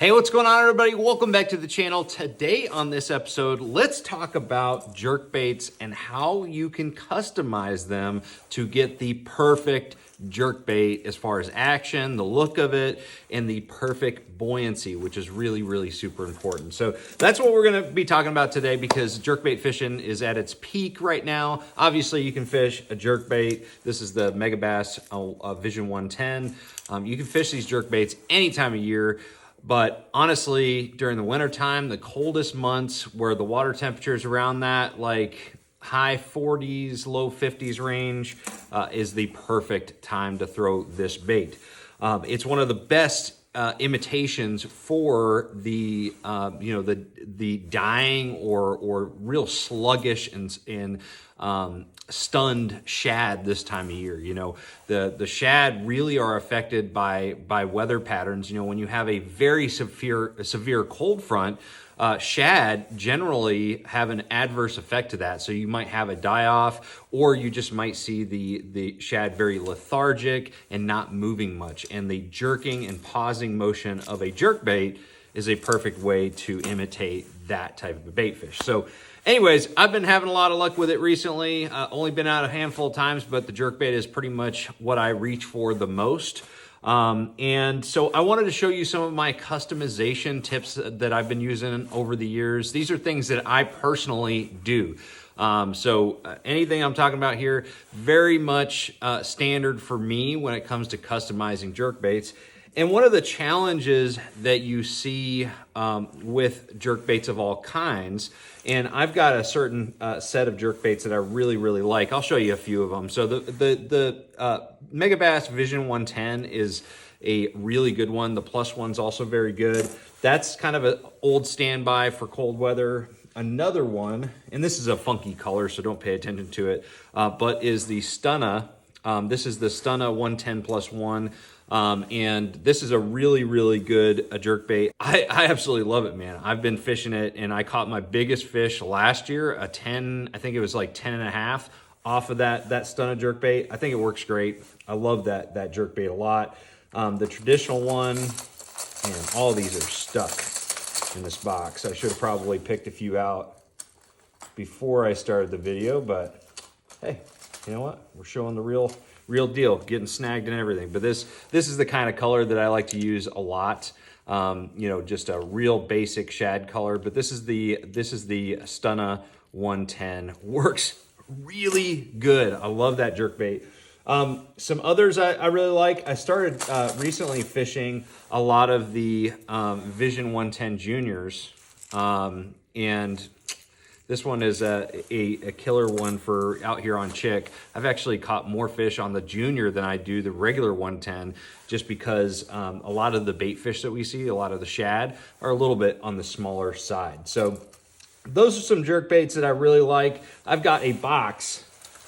Hey, what's going on, everybody? Welcome back to the channel. Today on this episode, let's talk about jerkbaits and how you can customize them to get the perfect jerkbait as far as action, the look of it, and the perfect buoyancy, which is really super important. So that's what we're gonna be talking about today because jerkbait fishing is at its peak right now. Obviously, you can fish a jerkbait. This is the Megabass Vision 110. You can fish these jerkbaits any time of year. But honestly, during the winter time, the coldest months where the water temperature is around that like high 40s, low 50s range is the perfect time to throw this bait. It's one of the best imitations for the the dying or real sluggish and stunned shad this time of year. You know, the shad really are affected by weather patterns. You know, when you have a very severe cold front, shad generally have an adverse effect to that. So you might have a die-off, or you just might see the shad very lethargic and not moving much. And the jerking and pausing motion of a jerkbait is a perfect way to imitate that type of a bait fish. So anyways, I've been having a lot of luck with it recently. Only been out a handful of times, but the jerkbait is pretty much what I reach for the most. And so I wanted to show you some of my customization tips that I've been using over the years. These are things that I personally do. So anything I'm talking about here, very much standard for me when it comes to customizing jerkbaits. And one of the challenges that you see with jerkbaits of all kinds, and I've got a certain set of jerkbaits that I really like. I'll show you a few of them. So the Megabass Vision 110 is a really good one. The Plus one's also very good. That's kind of an old standby for cold weather. Another one, and this is a funky color, so don't pay attention to it, but is the Stunna. This is the Stunna 110 plus 1. And this is a really good jerkbait. I absolutely love it, man. I've been fishing it and I caught my biggest fish last year, a 10, I think it was like 10 and a half off of that Stunna jerkbait. I think it works great. I love that jerkbait a lot. The traditional one, and all of these are stuck in this box. I should have probably picked a few out before I started the video, but hey, you know what? We're showing the real deal, getting snagged and everything. But this is the kind of color that I like to use a lot. You know, just a real basic shad color. But this is the Stunna 110. Works really good. I love that jerkbait. Some others I really like. I started recently fishing a lot of the Vision 110 Juniors, and this one is a killer one for out here on Chick. I've actually caught more fish on the Junior than I do the regular 110, just because a lot of the bait fish that we see, a lot of the shad, are a little bit on the smaller side. So those are some jerkbaits that I really like. I've got a box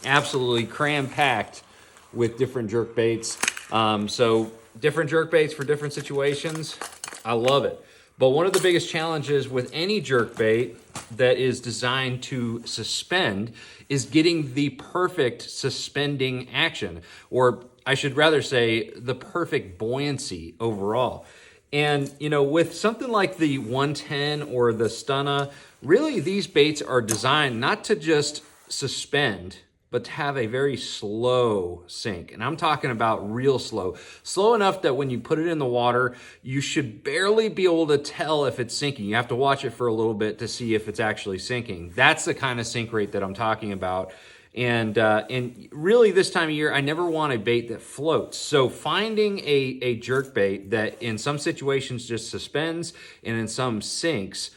absolutely cram-packed with different jerkbaits. So different jerkbaits for different situations. I love it. But one of the biggest challenges with any jerkbait that is designed to suspend is getting the perfect suspending action, or I should rather say the perfect buoyancy overall. And, you know, with something like the 110 or the Stunna, really these baits are designed not to just suspend, but to have a very slow sink. And I'm talking about real slow. Slow enough that when you put it in the water, you should barely be able to tell if it's sinking. You have to watch it for a little bit to see if it's actually sinking. That's the kind of sink rate that I'm talking about. And really this time of year, I never want a bait that floats. So finding a jerkbait that in some situations just suspends and in some sinks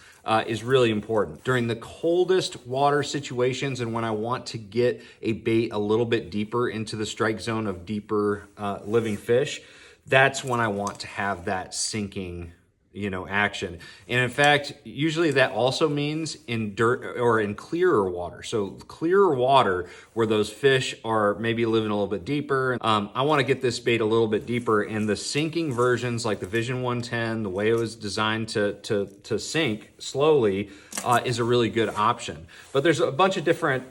is really important. During the coldest water situations and when I want to get a bait a little bit deeper into the strike zone of deeper living fish, that's when I want to have that sinking, you know, action. And in fact, usually that also means in dirt or in clearer water. So clearer water where those fish are maybe living a little bit deeper. I want to get this bait a little bit deeper, and the sinking versions like the Vision 110, the way it was designed to sink slowly is a really good option. But there's a bunch of different,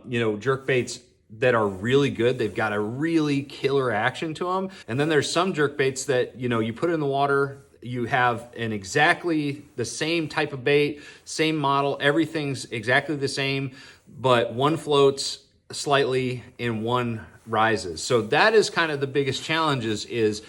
you know, jerk baits that are really good. They've got a really killer action to them. And then there's some jerk baits that, you know, you put it in the water, you have an exactly the same type of bait, same model, everything's exactly the same, but one floats slightly and one rises. So that is kind of the biggest challenge is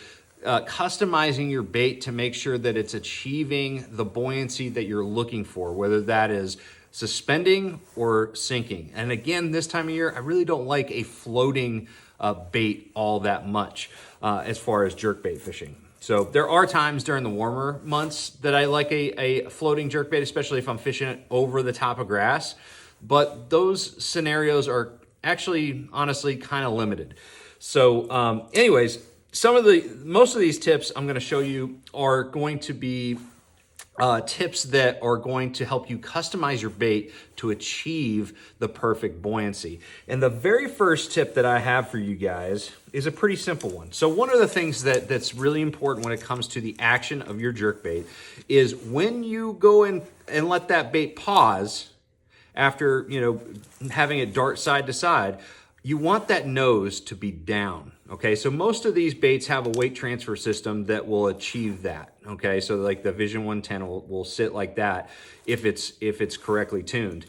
customizing your bait to make sure that it's achieving the buoyancy that you're looking for, whether that is suspending or sinking. And again, this time of year, I really don't like a floating bait all that much as far as jerkbait fishing. So there are times during the warmer months that I like a floating jerkbait, especially if I'm fishing it over the top of grass. But those scenarios are actually, honestly, kind of limited. So anyways, most of these tips I'm going to show you are going to be tips that are going to help you customize your bait to achieve the perfect buoyancy. And the very first tip that I have for you guys is a pretty simple one. So one of the things that's really important when it comes to the action of your jerkbait is when you go in and let that bait pause after, you know, having it dart side to side, you want that nose to be down. Okay, so most of these baits have a weight transfer system that will achieve that. Okay, so like the Vision 110 will sit like that if it's correctly tuned.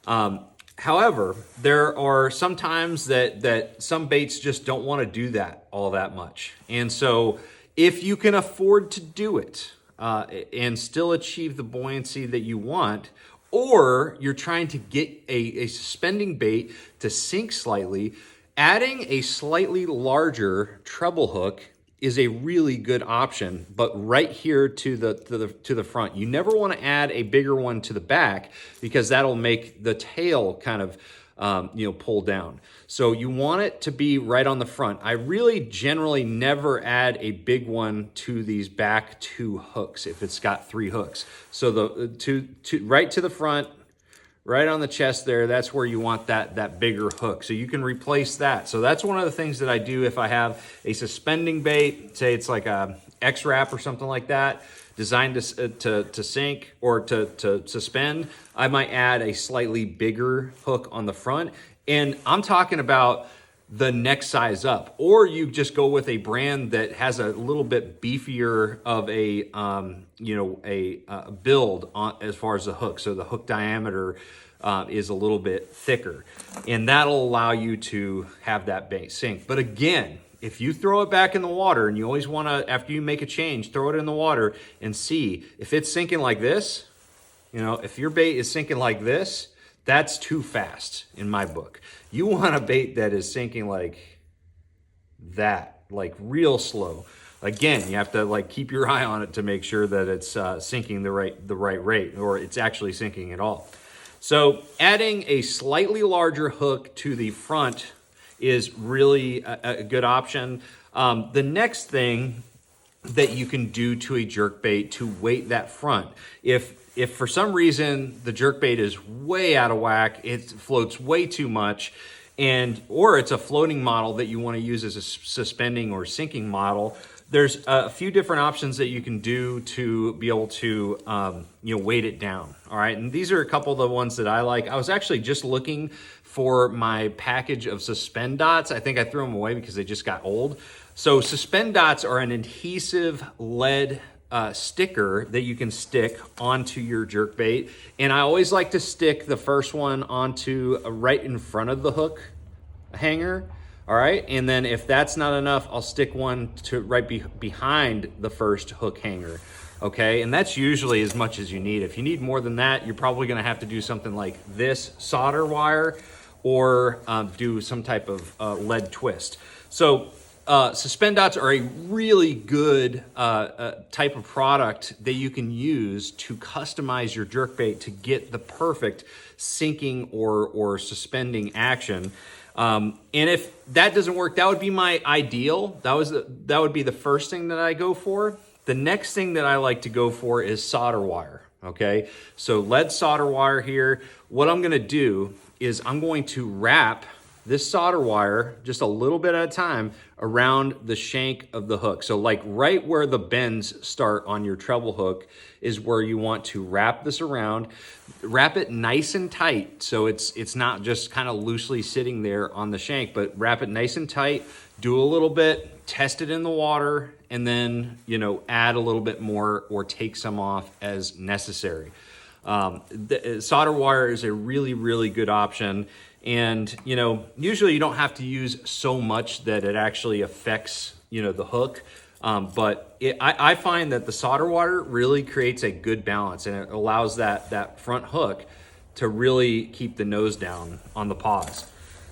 However, there are some times that some baits just don't want to do that all that much. And so if you can afford to do it and still achieve the buoyancy that you want, or you're trying to get a suspending bait to sink slightly, adding a slightly larger treble hook is a really good option, but right here to the front. You never want to add a bigger one to the back because that'll make the tail kind of pull down. So you want it to be right on the front. I really generally never add a big one to these back two hooks if it's got 3 hooks. So the right to the front, right on the chest there, that's where you want that bigger hook. So you can replace that. So that's one of the things that I do if I have a suspending bait, say it's like a X-Wrap or something like that, designed to sink or to suspend, I might add a slightly bigger hook on the front. And I'm talking about the next size up, or you just go with a brand that has a little bit beefier of a build on as far as the hook. So the hook diameter is a little bit thicker, and that'll allow you to have that bait sink. But again, if you throw it back in the water, and you always want to, after you make a change, throw it in the water and see if it's sinking like this. You know, if your bait is sinking like this, that's too fast in my book. You want a bait that is sinking like that, like real slow. Again, you have to like keep your eye on it to make sure that it's sinking the right rate, or it's actually sinking at all. So adding a slightly larger hook to the front is really a good option. The next thing that you can do to a jerkbait to weight that front, if for some reason the jerkbait is way out of whack, it floats way too much, or it's a floating model that you want to use as a suspending or sinking model, there's a few different options that you can do to be able to weight it down. All right, and these are a couple of the ones that I like. I was actually just looking for my package of suspend dots. I think I threw them away because they just got old. So suspend dots are an adhesive lead sticker that you can stick onto your jerkbait. And I always like to stick the first one onto right in front of the hook hanger. All right, and then if that's not enough, I'll stick one to right behind the first hook hanger. Okay, and that's usually as much as you need. If you need more than that, you're probably gonna have to do something like this solder wire, or do some type of lead twist. So suspend dots are a really good type of product that you can use to customize your jerkbait to get the perfect sinking or suspending action. And if that doesn't work, that would be my ideal. That would be the first thing that I go for. The next thing that I like to go for is solder wire. Okay, so lead solder wire here. What I'm gonna do is I'm going to wrap this solder wire just a little bit at a time around the shank of the hook. So like right where the bends start on your treble hook is where you want to wrap this around. Wrap it nice and tight so it's not just kind of loosely sitting there on the shank, but wrap it nice and tight. do a little bit, test it in the water, and then, you know, add a little bit more or take some off as necessary. The solder wire is a really, really good option. And, you know, usually you don't have to use so much that it actually affects, you know, the hook. But I find that the solder wire really creates a good balance, and it allows that front hook to really keep the nose down on the paws.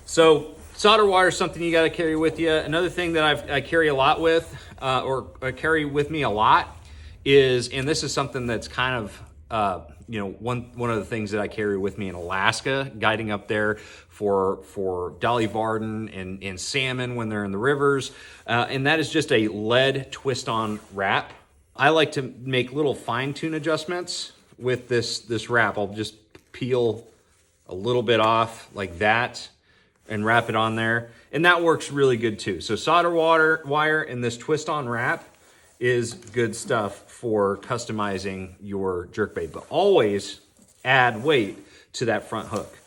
So solder wire is something you got to carry with you. Another thing that I carry a lot with, or I carry with me a lot is, and this is something that's kind of, you know, one of the things that I carry with me in Alaska, guiding up there for Dolly Varden and salmon when they're in the rivers, and that is just a lead twist-on wrap. I like to make little fine-tune adjustments with this wrap. I'll just peel a little bit off like that and wrap it on there, and that works really good too. So solder wire and this twist-on wrap is good stuff for customizing your jerkbait, but always add weight to that front hook.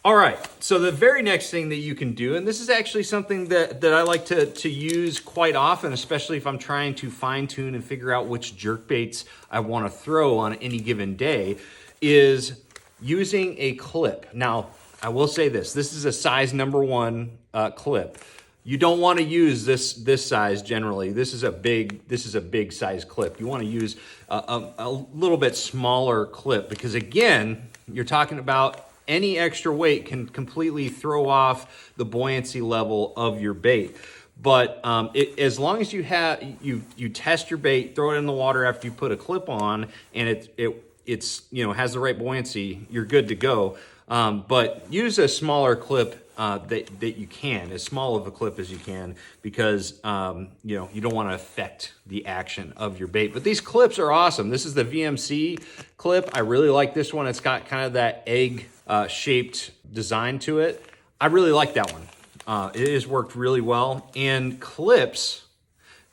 All right, so the very next thing that you can do, and this is actually something that I like to use quite often, especially if I'm trying to fine tune and figure out which jerkbaits I want to throw on any given day, is using a clip. Now, I will say this is a size number 1 clip. You don't want to use this size generally. This is a big size clip. You want to use a little bit smaller clip, because again, you're talking about any extra weight can completely throw off the buoyancy level of your bait. But as long as you test your bait, throw it in the water after you put a clip on, and it's you know, has the right buoyancy, you're good to go. But use a smaller clip that you can, as small of a clip as you can, because you know, you don't want to affect the action of your bait. But these clips are awesome. This is the VMC clip. I really like this one. It's got kind of that egg shaped design to it. I really like that one. It has worked really well. And clips,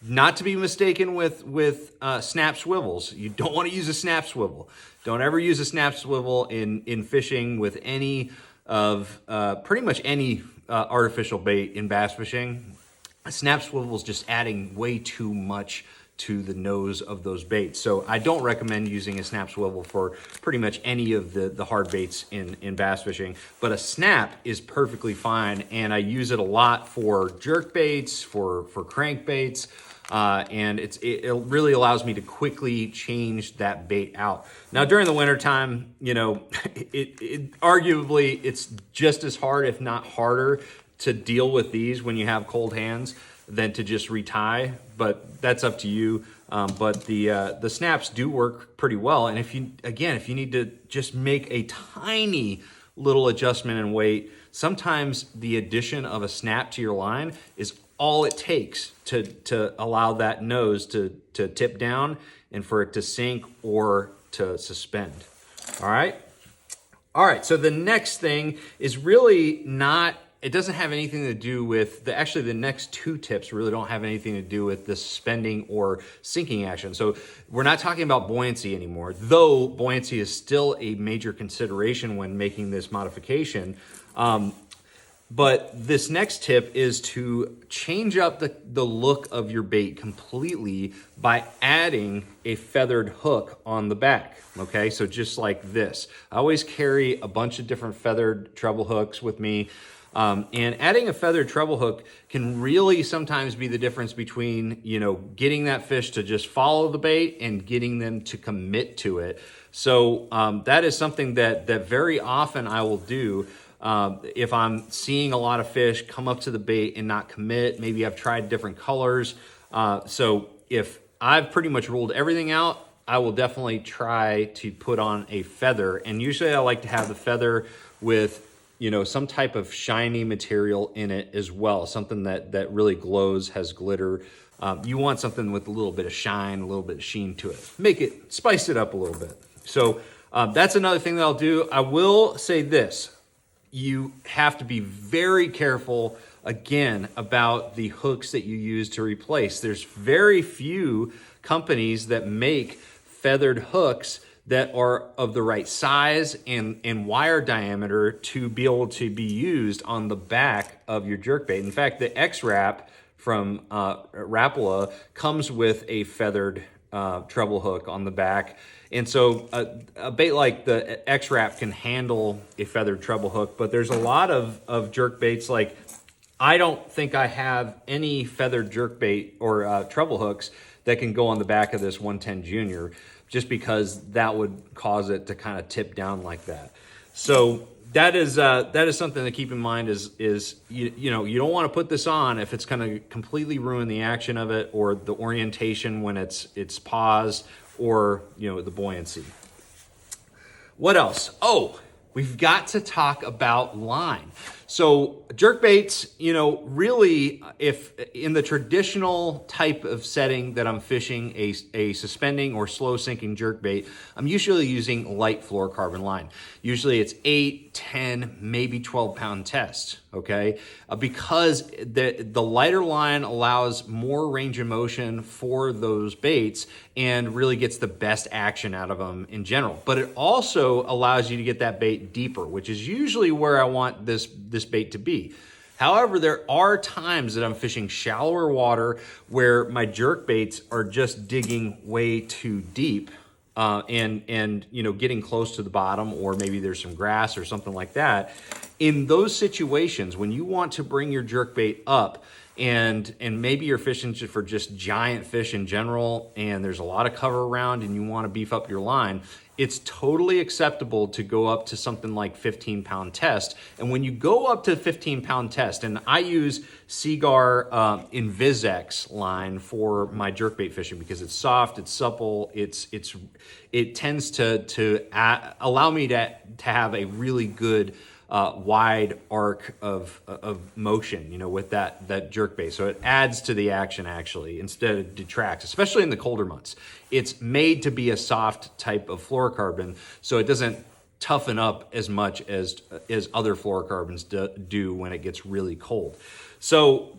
not to be mistaken with snap swivels. You don't want to use a snap swivel. Don't ever use a snap swivel in fishing with any of pretty much any artificial bait in bass fishing. A snap swivel is just adding way too much to the nose of those baits. So I don't recommend using a snap swivel for pretty much any of the hard baits in bass fishing, but a snap is perfectly fine, and I use it a lot for jerk baits, for crankbaits, and it really allows me to quickly change that bait out. Now during the winter time, you know, arguably it's just as hard, if not harder, to deal with these when you have cold hands than to just retie, but that's up to you. But the snaps do work pretty well. And if you need to just make a tiny little adjustment in weight, sometimes the addition of a snap to your line is all it takes to allow that nose to tip down and for it to sink or to suspend. All right, so the next thing is really not, it doesn't have anything to do with, actually the next 2 tips really don't have anything to do with the suspending or sinking action. So we're not talking about buoyancy anymore, though buoyancy is still a major consideration when making this modification. But this next tip is to change up the look of your bait completely by adding a feathered hook on the back, okay? So just like this. I always carry a bunch of different feathered treble hooks with me. And adding a feathered treble hook can really sometimes be the difference between, you know, getting that fish to just follow the bait and getting them to commit to it. So that is something that very often I will do. If I'm seeing a lot of fish come up to the bait and not commit, maybe I've tried different colors. So if I've pretty much ruled everything out, I will definitely try to put on a feather. And usually I like to have the feather with, you know, some type of shiny material in it as well. Something that really glows, has glitter. You want something with a little bit of shine, a little bit of sheen to it. Spice it up a little bit. So that's another thing that I'll do. I will say this. You have to be very careful, again, about the hooks that you use to replace. There's very few companies that make feathered hooks that are of the right size and wire diameter to be able to be used on the back of your jerkbait. In fact, the X-Wrap from Rapala comes with a feathered treble hook on the back. And so a bait like the X-Wrap can handle a feathered treble hook, but there's a lot of jerkbaits. Like, I don't think I have any feathered jerkbait or treble hooks that can go on the back of this 110 Junior, just because that would cause it to kind of tip down like that. So that is something to keep in mind is you know, you don't want to put this on if it's going to completely ruin the action of it, or the orientation when it's paused, or, you know, the buoyancy. What else? Oh, we've got to talk about line. So jerkbaits, you know, really, if in the traditional type of setting that I'm fishing a suspending or slow sinking jerkbait, I'm usually using light fluorocarbon line. Usually it's 8, 10, maybe 12 pound test, okay? Because the lighter line allows more range of motion for those baits and really gets the best action out of them in general. But it also allows you to get that bait deeper, which is usually where I want this bait to be. However, there are times that I'm fishing shallower water where my jerkbaits are just digging way too deep and you know, getting close to the bottom, or maybe there's some grass or something like that. In those situations, when you want to bring your jerkbait up, and maybe you're fishing for just giant fish in general, and there's a lot of cover around and you want to beef up your line, it's totally acceptable to go up to something like 15 pound test. And when you go up to 15 pound test, and I use Seagar Invisex line for my jerkbait fishing because it's soft, it's supple, it tends to allow me to have a really good wide arc of motion, you know, with that jerkbait. So it adds to the action, actually, instead of detracts, especially in the colder months. It's made to be a soft type of fluorocarbon, so it doesn't toughen up as much as other fluorocarbons do when it gets really cold. So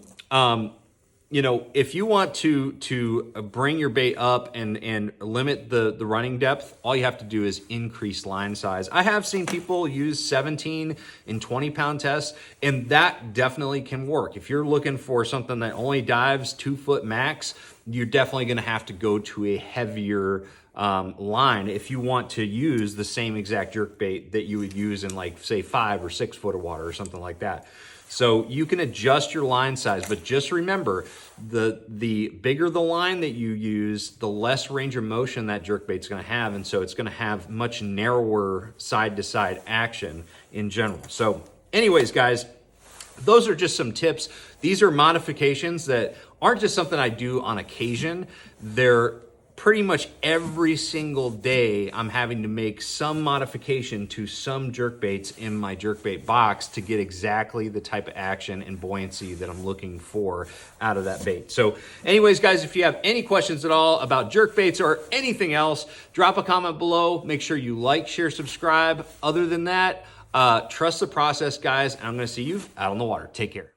you know, if you want to bring your bait up and limit the running depth, all you have to do is increase line size. I have seen people use 17 and 20 pound tests, and that definitely can work. If you're looking for something that only dives 2 foot max, you're definitely going to have to go to a heavier line if you want to use the same exact jerkbait that you would use in, like, say, 5 or 6 foot of water or something like that. So you can adjust your line size, but just remember, the bigger the line that you use, the less range of motion that jerkbait's going to have, and so it's going to have much narrower side-to-side action in general. So anyways, guys, those are just some tips. These are modifications that aren't just something I do on occasion. They're pretty much every single day I'm having to make some modification to some jerkbaits in my jerkbait box to get exactly the type of action and buoyancy that I'm looking for out of that bait. So anyways, guys, if you have any questions at all about jerkbaits or anything else, drop a comment below. Make sure you like, share, subscribe. Other than that, trust the process, guys, and I'm going to see you out on the water. Take care.